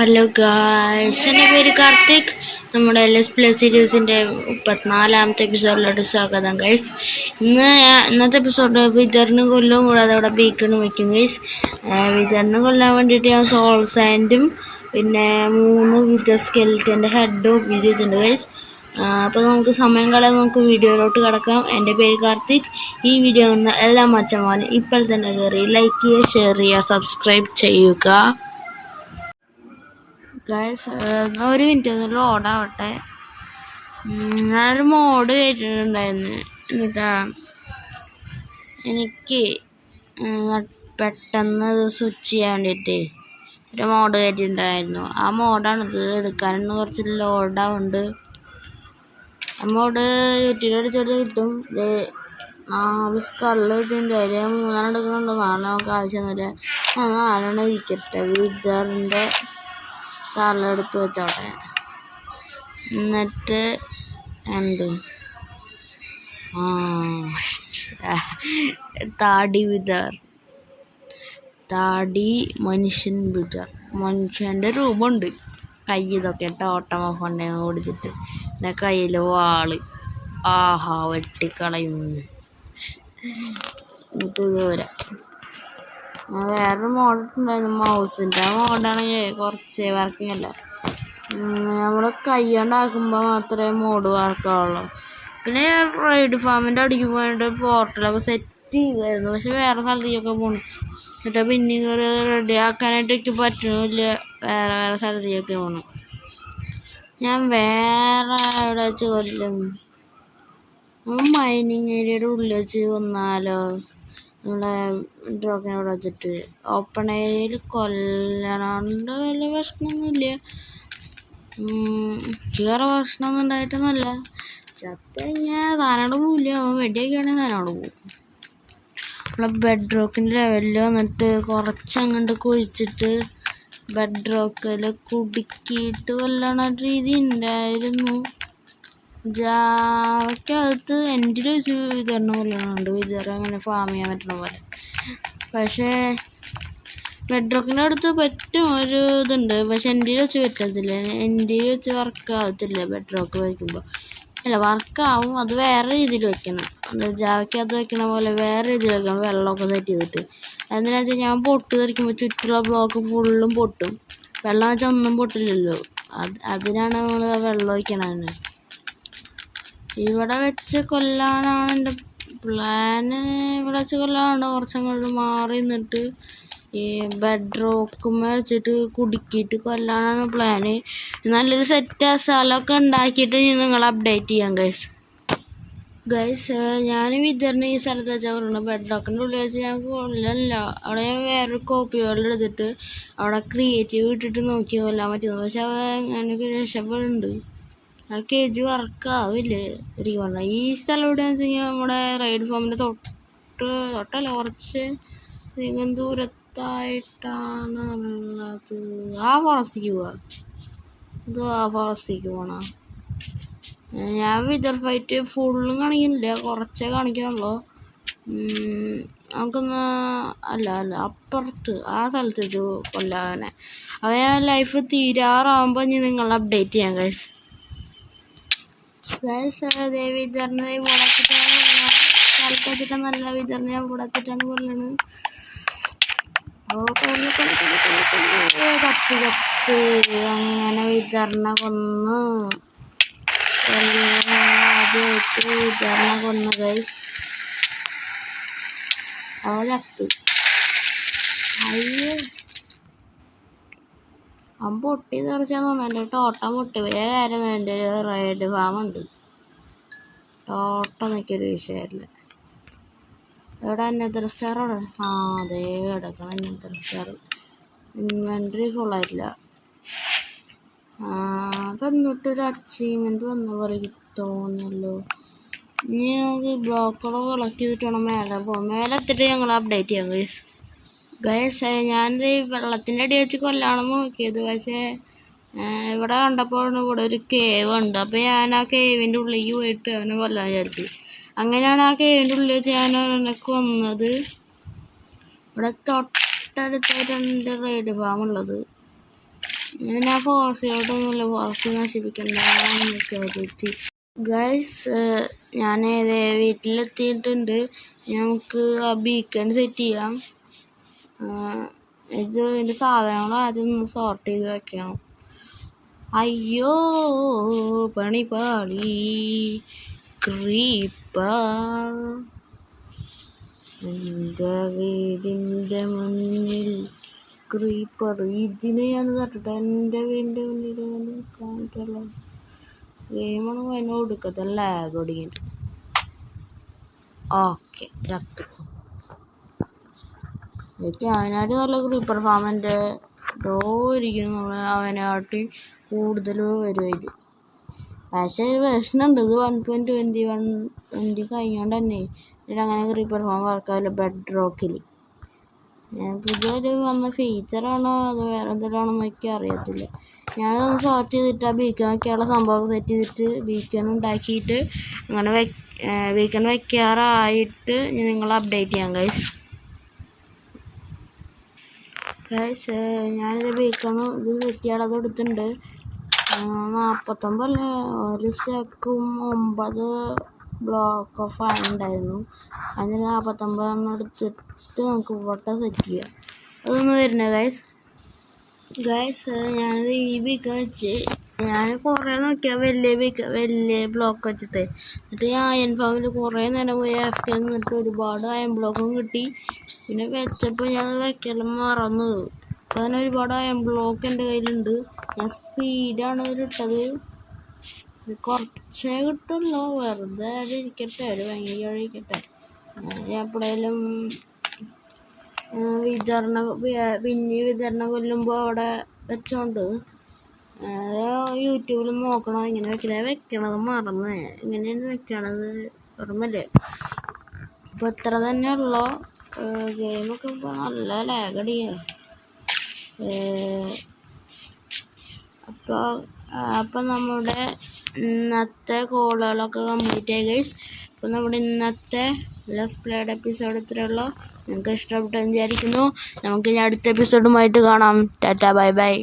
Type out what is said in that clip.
Hello guys, എൻ്റെ പേര് കാർത്തിക്. നമ്മുടെ ലെസ് പ്ലേ സീരീസിൻ്റെ 34ാമത്തെ എപ്പിസോഡിലോട്ട് സ്വാഗതം ഗൈസ്. ഇന്നത്തെ എപ്പിസോഡ് വിതറിന് കൊല്ലും കൂടാതെ അവിടെ ബീക്കണ് വയ്ക്കും ഗൈസ്. വിതറിന് കൊല്ലാൻ വേണ്ടിയിട്ട് ഞാൻ സോൾ സാൻഡും പിന്നെ 3 വിതർ സ്കെൽറ്റൻ്റെ ഹെഡും ഉപയോഗിച്ചിട്ടുണ്ട് ഗൈസ്. അപ്പോൾ നമുക്ക് സമയം കളയാൻ നമുക്ക് വീഡിയോയിലോട്ട് കിടക്കാം. എൻ്റെ പേര് കാർത്തിക്. ഈ വീഡിയോ എല്ലാ മച്ചന്മാരും ഇപ്പോൾ തന്നെ കയറി ലൈക്ക് ചെയ്യുക, ഷെയർ ചെയ്യുക, സബ്സ്ക്രൈബ് ചെയ്യുക ഗൈസ്. ഒരു മിനിറ്റ് ഒന്ന് ലോഡാവട്ടെ. ഞാനൊരു മോഡ് കയറ്റിട്ടുണ്ടായിരുന്നു. എന്നിട്ടാ എനിക്ക് പെട്ടെന്ന് ഇത് സ്വിച്ച് ചെയ്യാൻ വേണ്ടിയിട്ട് ഒരു മോഡ് കയറ്റിയിട്ടുണ്ടായിരുന്നു. ആ മോഡാണിത്. എടുക്കാനൊന്നും കുറച്ച് ലോഡാവുണ്ട്. ആ മോഡ് യൂട്യൂബിൽ അടിച്ചെടുത്ത് കിട്ടും. 4 സ്കള്ള് കിട്ടിയിട്ടുണ്ട്. അതിൽ 3 എടുക്കുന്നുണ്ട്. 4 നമുക്ക് ആവശ്യമൊന്നുമില്ല. 4 ഇരിക്കട്ടെ. വിതറിൻ്റെ തലെടുത്ത് വെച്ചോട്ടെ. എന്നിട്ട് എന്ത് താടി വിതർ, താടി മനുഷ്യൻ വിതർ. മനുഷ്യൻ്റെ രൂപമുണ്ട്. കൈ ഇതൊക്കെ ടോട്ടമഫണ്ടെ ഓടിച്ചിട്ട് എൻ്റെ കയ്യിൽ വാള്. ആഹാ, വെട്ടിക്കളയും. എന്നിട്ട് ഇതുവരെ വേറൊരു മോഡുണ്ടായിരുന്നു മൗസിൻ്റെ. ആ മോഡാണെങ്കിൽ കുറച്ച് വർക്കിംഗ് അല്ല. നമ്മൾ കൈകൊണ്ടാക്കുമ്പോൾ മാത്രമേ മോഡ് വർക്കാവുള്ളൂ. പിന്നെ റൈഡ് ഫാമിൻ്റെ അടിക്ക് പോയിട്ട് പോർട്ടലൊക്കെ സെറ്റ് ചെയ്തായിരുന്നു. പക്ഷെ വേറെ സ്ഥലത്തേക്കൊക്കെ പോകണം. എന്നിട്ട് പിന്നെ റെഡി ആക്കാനായിട്ടൊക്കെ പറ്റുന്നില്ല. വേറെ സ്ഥലത്തേക്കൊക്കെ പോകണം. ഞാൻ വേറെ എവിടെ വെച്ച് കൊല്ലും? മൈനിങ് ഏരിയയുടെ ഉള്ളിൽ വെച്ച് കൊന്നാലോ? നമ്മളെ ഡ്രോഗിനെ അവിടെ വെച്ചിട്ട് ഓപ്പൺ ഏരിയയിൽ കൊല്ലണോണ്ട് വലിയ പ്രശ്നമൊന്നുമില്ല. വേറെ പ്രശ്നമൊന്നും ഉണ്ടായിട്ടൊന്നുമല്ല. ചത്ത കഴിഞ്ഞാൽ താനോട് പോവില്ല. അവൻ വെടിയൊക്കെയാണെങ്കിൽ താനോട് പോവും. നമ്മളെ ബെഡ് റോക്കിൻ്റെ ലെവലിൽ വന്നിട്ട് കുറച്ചങ്ങോട്ട് കുഴിച്ചിട്ട് ബെഡ് റോക്കിൽ കുടുക്കിയിട്ട് കൊല്ലണ രീതി ഉണ്ടായിരുന്നു. ജാവയ്ക്കകത്ത് എൻ്റെ ഒരു വിതരണ കൊല്ലണുണ്ട്. വിതറ അങ്ങനെ ഫാം ചെയ്യാൻ പറ്റണ പോലെ. പക്ഷേ ബെഡ് റോക്കിൻ്റെ അടുത്ത് പറ്റും, ഒരു ഇതുണ്ട്. പക്ഷെ എൻ്റെ വെച്ച് പറ്റത്തില്ല. എൻ്റെ വെച്ച് വർക്കാവത്തില്ല. ബെഡ് റോക്ക് വയ്ക്കുമ്പോൾ അല്ല, വർക്കാവും. അത് വേറെ രീതിയിൽ വെക്കണം. ജാവയ്ക്കകത്ത് വെക്കണ പോലെ വേറെ രീതിയിൽ വെക്കണം. വെള്ളമൊക്കെ സെറ്റ് ചെയ്തിട്ട്. എന്താണെന്ന് വെച്ചാൽ ഞാൻ പൊട്ട് തെറിക്കുമ്പോൾ ചുറ്റുള്ള ബ്ലോക്ക് ഫുള്ളും പൊട്ടും. വെള്ളം വെച്ചാൽ ഒന്നും പൊട്ടില്ലല്ലോ. അതിനാണ് നമ്മൾ വെള്ളം ഒഴിക്കണത്. ഇവിടെ വെച്ച് കൊല്ലാനാണ് എൻ്റെ പ്ലാന്. ഇവിടെ വെച്ച് കൊല്ലാനാണ്. കുറച്ചങ്ങോട്ട് മാറി നിന്നിട്ട് ഈ ബെഡ് റോക്കുമ്മ വെച്ചിട്ട് കുടുക്കിയിട്ട് കൊല്ലാനാണ് പ്ലാന്. നല്ലൊരു സെറ്റ് സ്ഥലമൊക്കെ ഉണ്ടാക്കിയിട്ട് നിങ്ങൾ അപ്ഡേറ്റ് ചെയ്യാം ഗൈസ്. ഞാൻ വിതറിന് ഈ സ്ഥലത്ത് വെച്ചാൽ കൊല്ലണം. ബെഡ് റോക്കിൻ്റെ ഉള്ളിൽ വെച്ച് ഞാൻ കൊല്ലല്ല. അവിടെ ഞാൻ വേറൊരു കോപ്പി വേൾഡ് എടുത്തിട്ട് അവിടെ ക്രിയേറ്റീവ് ഇട്ടിട്ട് നോക്കി കൊല്ലാൻ പറ്റുന്നത്. പക്ഷെ എനിക്ക് രക്ഷപ്പെടുന്നുണ്ട്. ആ കേജ് വർക്കാവില്ലേ എനിക്ക് പറഞ്ഞാൽ. ഈ സ്ഥലം എവിടെയാണെന്ന് വെച്ച് കഴിഞ്ഞാൽ നമ്മുടെ റൈഡ് ഫാമിൻ്റെ തൊട്ടല്ല, കുറച്ച് അധികം ദൂരത്തായിട്ടാണ് ഉള്ളത്. ആ ഫോറസ്റ്റിലേക്ക് പോവാ. ഇത് ആ ഫോറസ്റ്റിലേക്ക് പോകണം. ഞാൻ വിതർ ഫൈറ്റ് ഫുള്ളും കാണിക്കുന്നില്ല, കുറച്ചേ കാണിക്കണുള്ളൂ. നമുക്കൊന്ന് അല്ല അപ്പുറത്ത് ആ സ്ഥലത്ത് വെച്ച് കൊല്ലാനെ. അവൻ ലൈഫ് തീരാറാവുമ്പോൾ ഇനി നിങ്ങൾ അപ്ഡേറ്റ് ചെയ്യാം ഗൈസ്. വിതറിന് ഇവിടത്തിട്ടാണ് കൊല്ലണം. സ്ഥലത്ത് വെച്ചിട്ട് നല്ല വിതറിനെ ഇവിടത്തിട്ടാണ് കൊല്ലണത്. കത്ത് അങ്ങനെ വിതറിനെ കൊന്ന്. ആദ്യമായിട്ട് വിതറിനെ കൊന്ന് ഗൈസ്. ചത്ത്. അയ്യോ, അവൻ പൊട്ടി തെറിച്ചാന്ന് തോന്നുന്നു. എൻ്റെ ടോട്ടം പൊട്ടി പോയ കാര്യം. എൻ്റെ ഒരു റൈഡ് ഫാമുണ്ട്. ടോട്ടം നിൽക്കൊരു വിഷയമില്ല. എവിടെ അന്നത്ര സ്റ്റാർ? അവിടെ അതേ കിടക്കണം അന്നത്ര സ്റ്റാർ. ഇൻവെൻട്രി ഫുള്ളായിട്ടില്ല. അപ്പം എന്നിട്ടൊരു അച്ചീവ്മെൻറ്റ് വന്ന പോലെ തോന്നിയല്ലോ. ഇനി നമുക്ക് ബ്ലോക്കുകളൊക്കെ കളക്ട് ചെയ്തിട്ട് വേണം മേലെ പോകാം. മേലെ എത്തിയിട്ട് ഞങ്ങൾ അപ്ഡേറ്റ് ചെയ്യാം ഗൈസ്. ഞാനിത് വെള്ളത്തിൻ്റെ അടി വെച്ച് കൊല്ലാണെന്ന് നോക്കിയത്. പക്ഷേ ഇവിടെ കണ്ടപ്പോൾ ഇവിടെ ഒരു കേവ് ഉണ്ട്. അപ്പോൾ ഞാൻ ആ കേവിൻ്റെ ഉള്ളിലേക്ക് പോയിട്ട് അവനെ കൊല്ലാൻ വിചാരിച്ചു. അങ്ങനെയാണ് ആ കേവിൻ്റെ ഉള്ളിൽ വെച്ച് ഞാൻ അവനെ കൊന്നത്. ഇവിടെ തൊട്ടടുത്തായിട്ടാണ് എൻ്റെ റൈഡ് ഫാം ഉള്ളത്. ഞാൻ ഫോറസ്റ്റിലോട്ടൊന്നുമില്ല, ഫോറസ്റ്റ് നശിപ്പിക്കണ്ട കരുതി. ഗൈസ് ഞാൻ വീട്ടിലെത്തിയിട്ടുണ്ട്. നമുക്ക് ആ ബീക്കൺ സെറ്റ് ചെയ്യാം. ഇതിൻ്റെ സാധനങ്ങൾ ആദ്യം ഒന്ന് സോർട്ട് ചെയ്ത് വെക്കണം. അയ്യോ പണിപാളി ക്രീപ്പർ എൻ്റെ വീടിൻ്റെ മുന്നിൽ ക്രീപ്പർ. ഇതിനെ ഞാൻ തട്ടിട്ട് എൻ്റെ വീടിൻ്റെ മുന്നിൽ കാണിട്ടുള്ള ഗെയിമാണ് അതിനെ കൊടുക്കത്തെ ലാഗ് ഒടിങ്ങിട്ട്. ഓക്കെ ചത്തു. അതിനായിട്ട് നല്ല ക്രീപ്പർ ഫാമിൻ്റെ എന്തോ ഇരിക്കുന്നു. അവനാട്ടി കൂടുതൽ വരുമായിട്ട്. പക്ഷേ ഒരു പ്രശ്നമുണ്ട്, ഇത് 1.21 കഴിഞ്ഞോണ്ട് തന്നെ അങ്ങനെ ക്രീപ്പർ ഫാം വർക്കാവില്ല ബെഡ് റോക്കിൽ. പുതിയൊരു വന്ന ഫീച്ചറാണോ അത് വേറെ എന്തെങ്കിലുമാണെന്ന് എനിക്ക് അറിയത്തില്ല. ഞാനതൊന്ന് സോർട്ട് ചെയ്തിട്ട് ആ ബീക്കൺ വയ്ക്കാനുള്ള സംഭവം സെറ്റ് ചെയ്തിട്ട് ബീക്കൺ ഉണ്ടാക്കിയിട്ട് അങ്ങനെ ബീക്കൺ വയ്ക്കാറായിട്ട് നിങ്ങളെ അപ്ഡേറ്റ് ചെയ്യാം ഗൈസ്. ഞാനിത് ബീക്കൺ ഇത് സെറ്റ് ചെയ്യാതെ എടുത്തിട്ടുണ്ട്. 49 അല്ലേ, ഒരു സ്റ്റെക്കും 9 ബ്ലോക്ക് ഓഫ് ഉണ്ടായിരുന്നു. അതിന് 49 എടുത്തിട്ട് നമുക്ക് ഇവിടെ സെറ്റ് ചെയ്യാം. അതൊന്നും വരുന്നത് ഗൈസ് ഞാനിത് ഈ ബീക്കൺ വെച്ച് ഞാൻ കുറേ നോക്കിയാൽ വലിയ ബ്ലോക്ക് വെച്ചിട്ട് എന്നിട്ട് ഞാൻ അയൺ ഫാമിൽ കുറേ നേരം പോയി എഫ് നിന്നിട്ട് ഒരുപാട് അയൺ ബ്ലോക്കും കിട്ടി. പിന്നെ വെച്ചപ്പോൾ ഞാൻ വെക്കെല്ലാം മറന്നു. അങ്ങനെ ഒരുപാട് അയൺ ബ്ലോക്ക് എൻ്റെ കയ്യിലുണ്ട്. ഞാൻ സ്പീഡാണ് ഇതിലിട്ടത്. ഇത് കുറച്ചേ കിട്ടുള്ളൂ, വെറുതെ അവിടെ ഇരിക്കട്ടെ, ഒരു ഭയങ്കര ഇരിക്കട്ടെ. ഞാൻ എപ്പോഴേലും വിതരണം കൊല്ലുമ്പോൾ അവിടെ വെച്ചോണ്ട് യൂട്യൂബിൽ നോക്കണം ഇങ്ങനെ വെക്കണത് മറന്ന്. എങ്ങനെയാണ് വെക്കണത് ഓർമ്മയില്ലേ. ഇപ്പോൾ ഇത്ര തന്നെ ഉള്ളൂ. ഗെയിമൊക്കെ ഇപ്പോൾ നല്ല ലാഗടിയാണ്. അപ്പോൾ നമ്മുടെ ഇന്നത്തെ കോളുകളൊക്കെ കംപ്ലീറ്റ് ആയി ഗൈസ്. അപ്പോൾ നമ്മുടെ ഇന്നത്തെ ലെറ്റ്സ് പ്ലേയുടെ എപ്പിസോഡ് ഇത്രയേ ഉള്ളൂ. നിങ്ങൾക്ക് ഇഷ്ടപ്പെട്ടെന്ന് വിചാരിക്കുന്നു. നമുക്ക് ഇനി അടുത്ത എപ്പിസോഡുമായിട്ട് കാണാം. Tata bye bye.